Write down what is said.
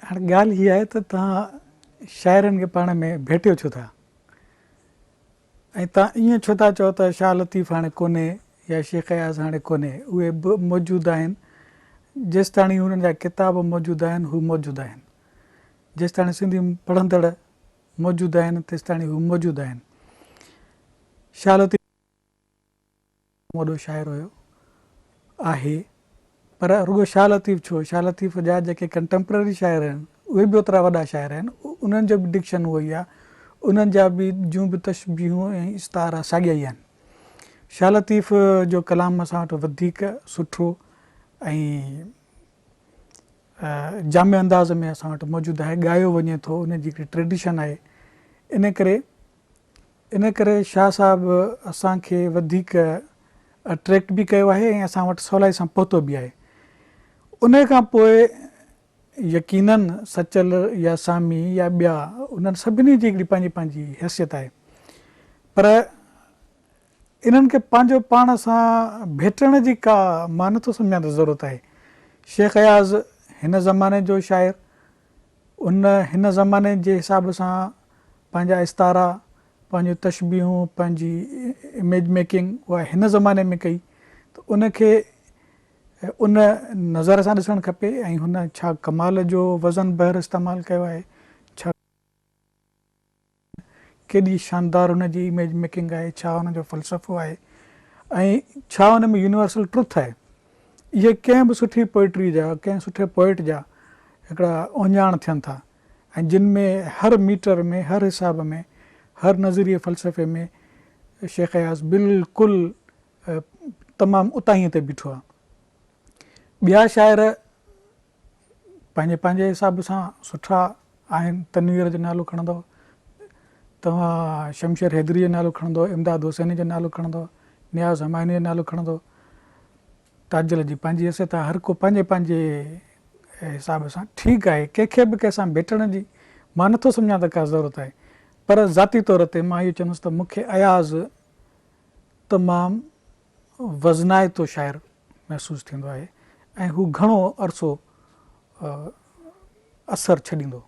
हाणे ॻाल्हि हीअ आहे त तव्हां शाइरनि खे पाण में भेटियो छो था ऐं तव्हां ईअं छो था चओ त शाह लतीफ़ हाणे कोन्हे या शेख अयाज़ हाणे कोन्हे। उहे बि मौजूदु आहिनि जेसिताणी हुननि जा किताब मौजूदु आहिनि हू मौजूदु आहिनि, जेसिताणी सिंधी पढ़ंदड़ मौजूदु आहिनि तेसिताणी हू मौजूदु आहिनि। शाह लतीफ़ वॾो शाइर हुयो आहे, पर रुॻो शाह लतीफ़ छो, शाह लतीफ़ जा जेके कंटेम्पररी शाइर आहिनि उहे बि ओतिरा वॾा शाइर आहिनि, उन्हनि जो बि डिक्शन उहो ई आहे, उन्हनि जा बि जूं बि तशबीहूं ऐं इस्तारा साॻिया ई आहिनि। शाह लतीफ़ जो कलाम असां वटि वधीक सुठो ऐं जामे अंदाज़ में असां वटि मौजूदु आहे, ॻायो वञे थो, उन जी हिकिड़ी ट्रेडिशन आहे। इन करे शाह साहिबु असांखे वधीक अट्रैक्ट बि कयो आहे ऐं असां वटि सवलाई सां पहुतो बि आहे। उन खां पोइ यकीनन सचल या सामी या ॿिया उन्हनि सभिनी जी हिकिड़ी पंहिंजी पंहिंजी हैसियत आहे, पर इन्हनि खे पंहिंजो पाण सां भेटण जी का मां नथो सम्झां त ज़रूरत आहे। शेख अयाज़ हिन ज़माने जो शाइर, हिन ज़माने जे हिसाब सां पंहिंजा इस्तारा, पंहिंजियूं तशबीहूं, पंहिंजी इमेज मेकिंग उहा हिन ज़माने में कई, त उनखे उन नज़र सां ॾिसणु खपे ऐं हुन छा कमाल जो वज़न बहर इस्तेमालु कयो आहे, छा केॾी शानदार हुन जी इमेज मेकिंग आहे, छा हुनजो फ़लसफ़ो आहे ऐं छा हुन में यूनिवर्सल ट्रुथ आहे। इहे कंहिं बि सुठी पोइट्री जा, कंहिं सुठे पोइट जा हिकिड़ा ओञाण थियनि था ऐं जिन में हर मीटर में, हर हिसाब में, हर नज़रिए फ़लसफ़े में शेख अयाज़ बिल्कुलु तमामु उताईअ ते बीठो आहे। ॿिया शाइर पंहिंजे पंहिंजे हिसाब सां सुठा आहिनि। तनवीर जो नालो खणंदव, तव्हां शमशेर हैदरी जो नालो खणंदव, इमदाद हुसैनी जो नालो खणंदव, नियाज़ हमायूनी जो नालो खणंदव, ताजल जी पंहिंजी हैसियत आहे, हर को पंहिंजे पंहिंजे हिसाब सां ठीकु आहे। कंहिंखे बि कंहिंसां भेटण जी मां नथो सम्झां त का ज़रूरत आहे, पर ज़ाती तौर ते मां इहो चवंदुसि त मूंखे अयाज़ तमामु वज़नाइतो शाइर महसूसु थींदो आहे ऐं हू घणो अरसो असरु छॾींदो।